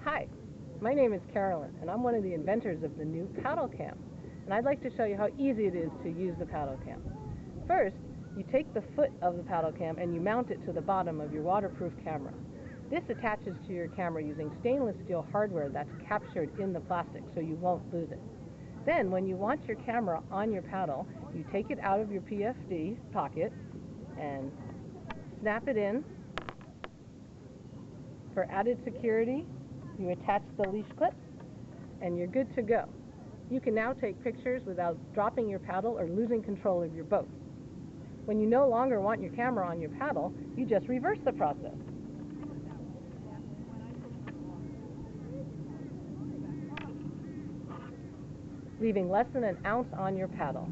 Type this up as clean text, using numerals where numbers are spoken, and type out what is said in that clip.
Hi, my name is Carolyn, and I'm one of the inventors of the new PaddleCam. And I'd like to show you how easy it is to use the PaddleCam. First, you take the foot of the PaddleCam and you mount it to the bottom of your waterproof camera. This attaches to your camera using stainless steel hardware that's captured in the plastic so you won't lose it. Then, when you want your camera on your paddle, you take it out of your PFD pocket and snap it in. For added security, you attach the leash clip and you're good to go. You can now take pictures without dropping your paddle or losing control of your boat. When you no longer want your camera on your paddle, you just reverse the process. Leaving less than an ounce on your paddle.